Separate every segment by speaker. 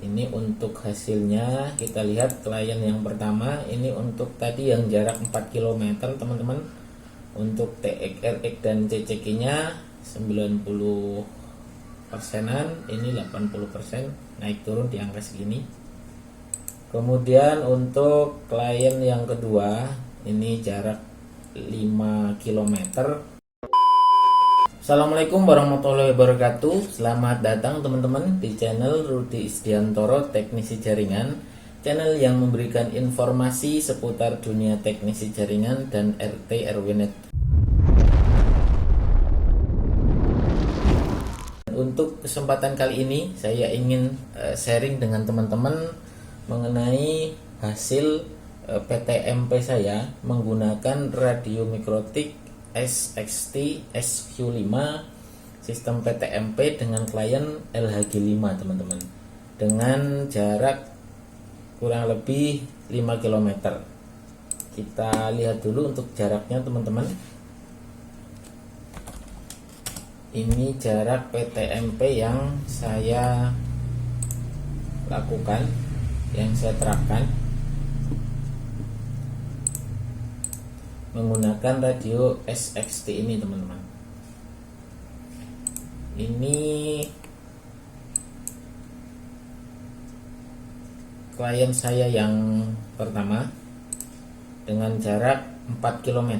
Speaker 1: Ini untuk hasilnya kita lihat klien yang pertama ini untuk tadi yang jarak 4 km teman-teman. Untuk TX, RX dan CCK nya 90 persenan, ini 80%, naik turun di angka segini. Kemudian untuk klien yang kedua ini jarak 5 km. Assalamualaikum warahmatullahi wabarakatuh. Selamat datang teman-teman di channel Rudi Isdiantoro Teknisi Jaringan, channel yang memberikan informasi seputar dunia teknisi jaringan dan RT RW-net. Untuk kesempatan kali ini saya ingin sharing dengan teman-teman mengenai hasil PTMP saya menggunakan radio mikrotik SXT SQ5 sistem PTMP dengan klien LHG5 teman-teman, dengan jarak kurang lebih 5 km. Kita lihat dulu untuk jaraknya teman-teman. Ini jarak PTMP yang saya lakukan, yang saya terapkan menggunakan radio SXT ini teman-teman. Ini klien saya yang pertama dengan jarak 4 km.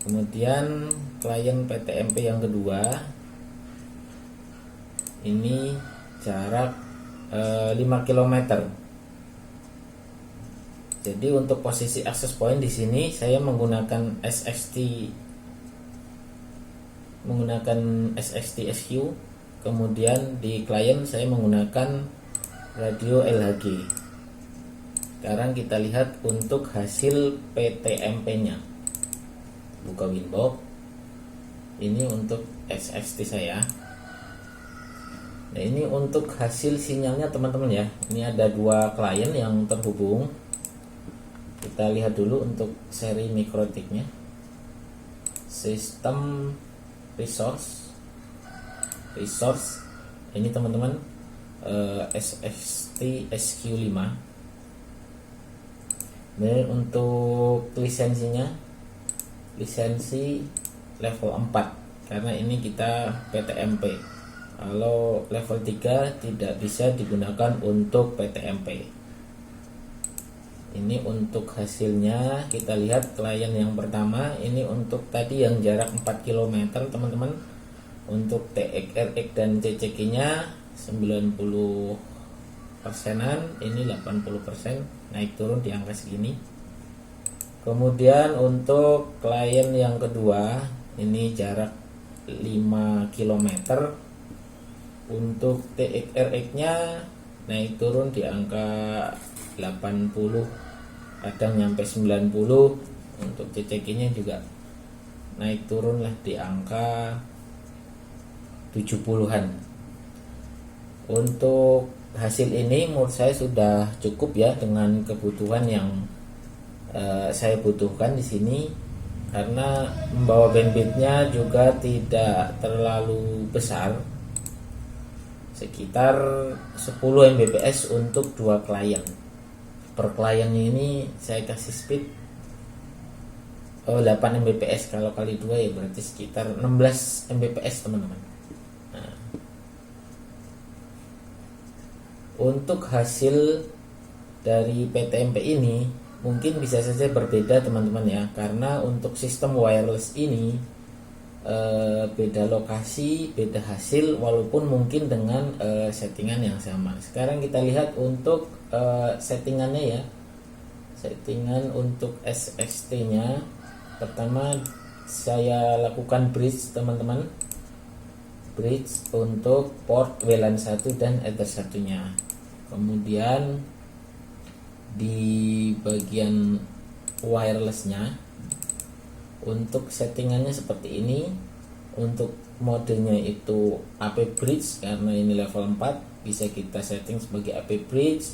Speaker 1: Kemudian klien PTMP yang kedua ini jarak 5 km. Jadi untuk posisi access point di sini saya menggunakan SXT SQ, kemudian di klien saya menggunakan radio LHG. Sekarang kita lihat untuk hasil PTMP-nya. Buka Winbox. Ini untuk SXT saya. Nah, ini untuk hasil sinyalnya teman-teman ya. Ini ada dua klien yang terhubung. Kita lihat dulu untuk seri mikrotiknya. Sistem resource ini teman-teman, SXT SQ5. Dan untuk lisensinya, lisensi level 4 karena ini kita PTMP. Kalau level 3 tidak bisa digunakan untuk PTMP. Ini untuk hasilnya kita lihat klien yang pertama ini untuk tadi yang jarak 4 km teman-teman. Untuk TX, RX dan CCK nya 90 persenan, ini 80%, naik turun di angka segini. Kemudian untuk klien yang kedua ini jarak 5 km. Untuk TX, RX nya naik turun di angka 80, kadang nyampe 90. Untuk CCK nya juga naik turun lah di angka 70-an. Untuk hasil ini menurut saya sudah cukup ya dengan kebutuhan yang saya butuhkan di sini, karena membawa bandwidthnya juga tidak terlalu besar, sekitar 10 Mbps untuk dua klien. Per kliennya ini saya kasih speed 8 Mbps, kalau kali 2 ya berarti sekitar 16 Mbps teman-teman. Nah, untuk hasil dari PTMP ini mungkin bisa saja berbeda teman-teman ya, karena untuk sistem wireless ini beda lokasi, beda hasil, walaupun mungkin dengan settingan yang sama. Sekarang kita lihat untuk settingannya ya. Settingan untuk SXT nya pertama saya lakukan bridge teman-teman, bridge untuk port WLAN 1 dan Ether 1 nya. Kemudian di bagian wirelessnya untuk settingannya seperti ini. Untuk modenya itu AP bridge, karena ini level 4 bisa kita setting sebagai AP bridge.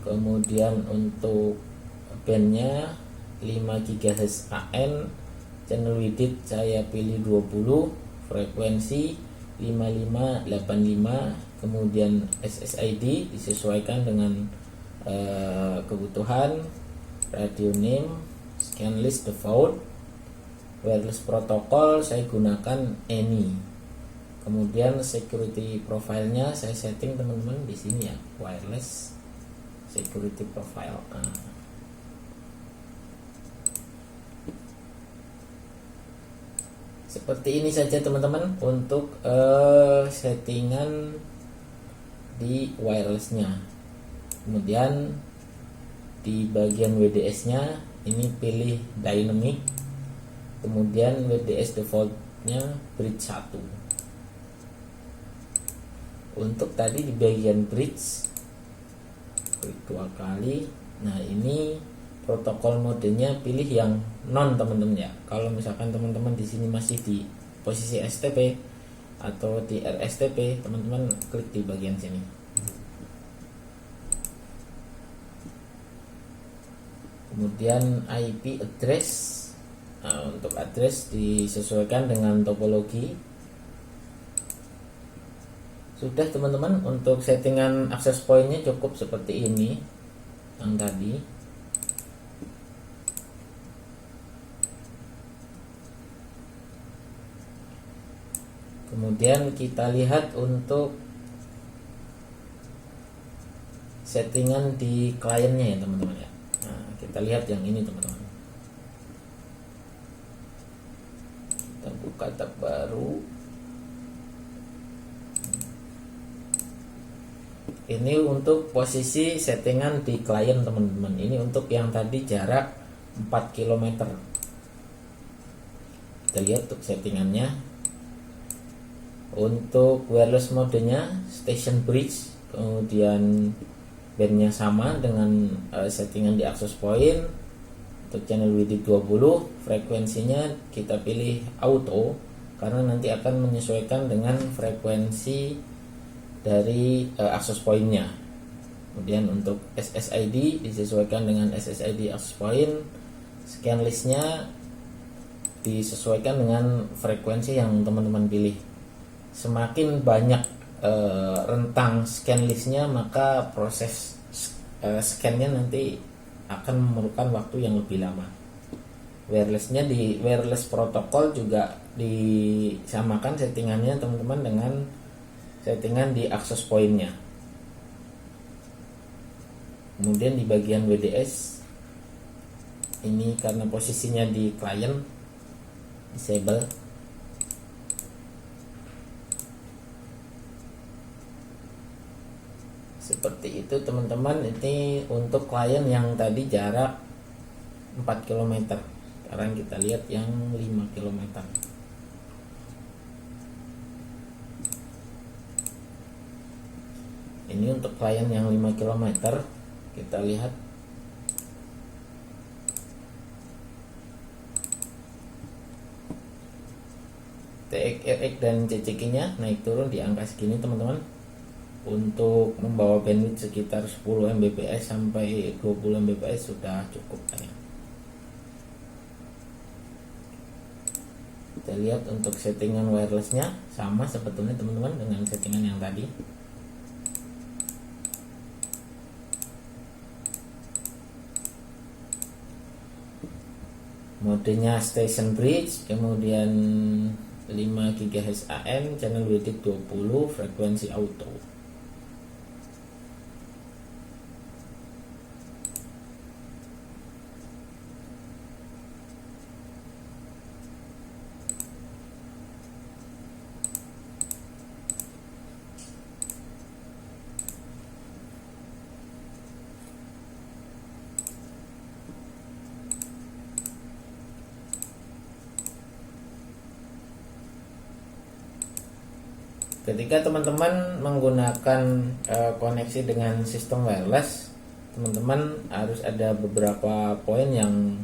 Speaker 1: Kemudian untuk bandnya 5 GHz AN, channel width saya pilih 20, frekuensi 5585 kemudian SSID disesuaikan dengan kebutuhan, radio name, scan list default, wireless protocol saya gunakan any. Kemudian security profile-nya saya setting teman-teman di sini ya, wireless security profile. Seperti ini saja teman-teman untuk settingan di wirelessnya. Kemudian di bagian WDS-nya ini pilih dynamic, kemudian WDS default-nya bridge 1. Untuk tadi di bagian bridge, klik 2 kali. Nah, ini protokol modenya pilih yang non teman-teman ya. Kalau misalkan teman-teman di sini masih di posisi STP atau di RSTP, teman-teman klik di bagian sini. Kemudian IP address. Nah, untuk address disesuaikan dengan topologi. Sudah teman-teman, untuk settingan access point-nya cukup seperti ini yang tadi. Kemudian kita lihat untuk settingan di kliennya ya teman-teman ya. Nah, kita lihat yang ini teman-teman. Kita buka tab baru. Ini untuk posisi settingan di klien teman-teman. Ini untuk yang tadi jarak 4 km. Kita lihat untuk settingannya. Untuk wireless modenya station bridge, kemudian bandnya sama dengan settingan di access point. Untuk channel width 20, frekuensinya kita pilih auto karena nanti akan menyesuaikan dengan frekuensi dari access point-nya. Kemudian untuk SSID disesuaikan dengan SSID access point. Scan list-nya disesuaikan dengan frekuensi yang teman-teman pilih. Semakin banyak rentang scan listnya, maka proses scan-nya nanti akan memerlukan waktu yang lebih lama. Wirelessnya di wireless protokol juga disamakan settingannya teman-teman dengan settingan di access point-nya. Kemudian di bagian WDS, ini karena posisinya di client, disable. Seperti itu teman-teman. Ini untuk klien yang tadi jarak 4 km. Sekarang kita lihat yang 5 km. Ini untuk klien yang 5 km. Kita lihat. TX, RX dan CCK-nya naik turun di angka segini teman-teman. Untuk membawa bandwidth sekitar 10 Mbps sampai 20 Mbps sudah cukup ya. Kita lihat untuk settingan wirelessnya sama sebetulnya teman-teman dengan settingan yang tadi. Modenya station bridge, kemudian 5 GHz AM, channel width 20, frekuensi auto. Ketika teman-teman menggunakan koneksi dengan sistem wireless, teman-teman harus ada beberapa poin yang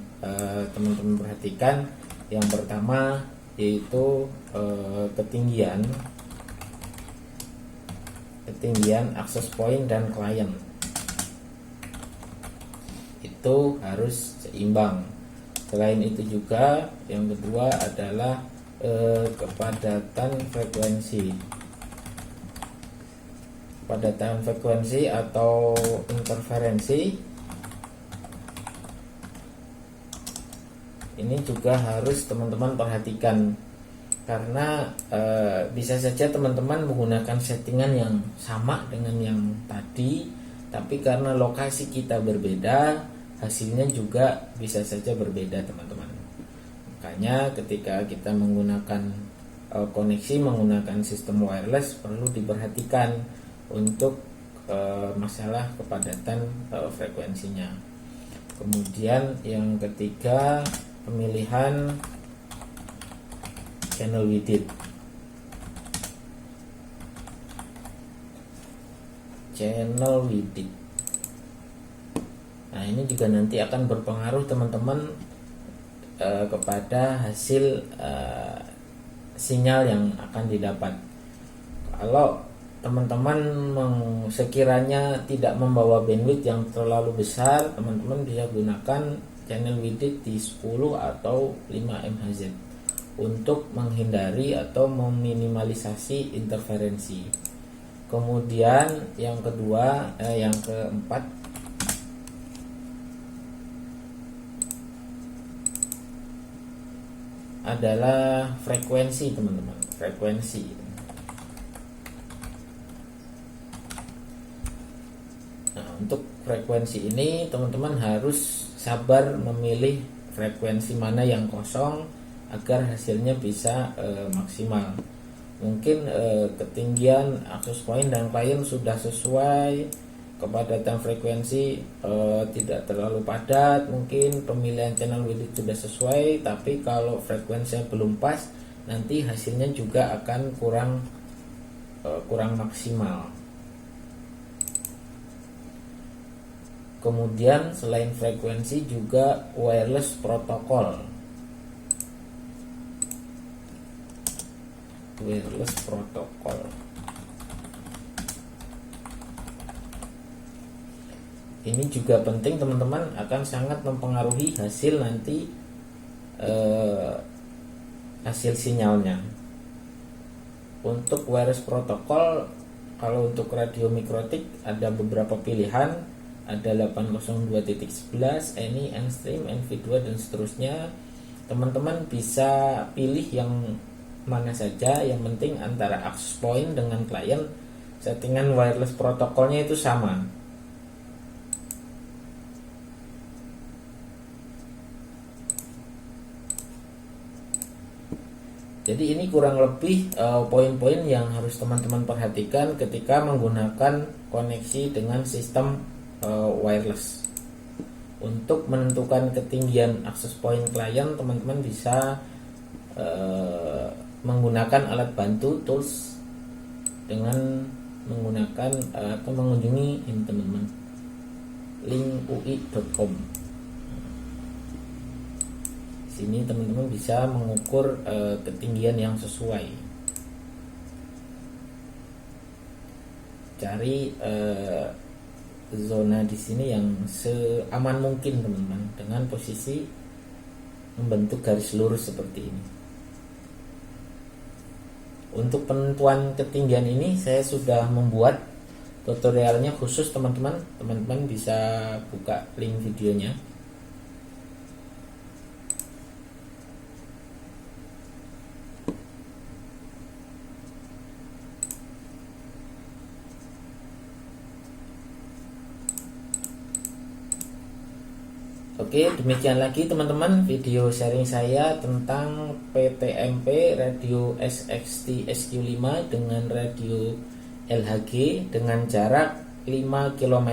Speaker 1: teman-teman perhatikan. Yang pertama yaitu ketinggian access point dan klien itu harus seimbang. Selain itu juga yang kedua adalah kepadatan frekuensi. kepadatan frekuensi atau interferensi, ini juga harus teman-teman perhatikan, karena bisa saja teman-teman menggunakan settingan yang sama dengan yang tadi, tapi karena lokasi kita berbeda, hasilnya juga bisa saja berbeda teman-teman. Makanya ketika kita menggunakan koneksi menggunakan sistem wireless, perlu diperhatikan untuk masalah kepadatan frekuensinya. Kemudian yang ketiga, pemilihan channel width. Nah, ini juga nanti akan berpengaruh teman-teman kepada hasil sinyal yang akan didapat. Kalau teman-teman sekiranya tidak membawa bandwidth yang terlalu besar, teman-teman bisa gunakan channel width di 10 atau 5 MHz untuk menghindari atau meminimalisasi interferensi. Kemudian yang keempat adalah frekuensi teman-teman. Nah, untuk frekuensi ini teman-teman harus sabar memilih frekuensi mana yang kosong agar hasilnya bisa maksimal. Mungkin ketinggian access point dan klien sudah sesuai, kepadatan frekuensi tidak terlalu padat, mungkin pemilihan channel width sudah sesuai, tapi kalau frekuensinya belum pas, nanti hasilnya juga akan kurang maksimal. Kemudian selain frekuensi juga wireless protokol. Ini juga penting teman-teman, akan sangat mempengaruhi hasil nanti hasil sinyalnya. Untuk wireless protokol, kalau untuk radio mikrotik ada beberapa pilihan, ada 802.11, ANI, N-Stream, NV2 dan seterusnya. Teman-teman bisa pilih yang mana saja, yang penting antara access point dengan klien settingan wireless protokolnya itu sama. Jadi ini kurang lebih poin-poin yang harus teman-teman perhatikan ketika menggunakan koneksi dengan sistem wireless. Untuk menentukan ketinggian access point klien, teman-teman bisa menggunakan alat bantu tools dengan menggunakan atau mengunjungi ini teman-teman, link ui.com. Sini teman-teman bisa mengukur ketinggian yang sesuai. Cari zona di sini yang seaman mungkin teman-teman, dengan posisi membentuk garis lurus seperti ini. Untuk penentuan ketinggian ini saya sudah membuat tutorialnya khusus teman-teman. Teman-teman bisa buka link videonya. Oke, demikian lagi teman-teman video sharing saya tentang PTMP radio SXT SQ5 dengan radio LHG dengan jarak 5 km.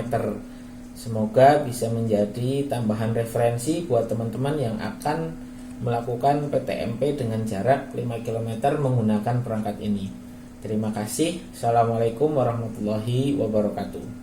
Speaker 1: Semoga bisa menjadi tambahan referensi buat teman-teman yang akan melakukan PTMP dengan jarak 5 km menggunakan perangkat ini. Terima kasih. Assalamualaikum warahmatullahi wabarakatuh.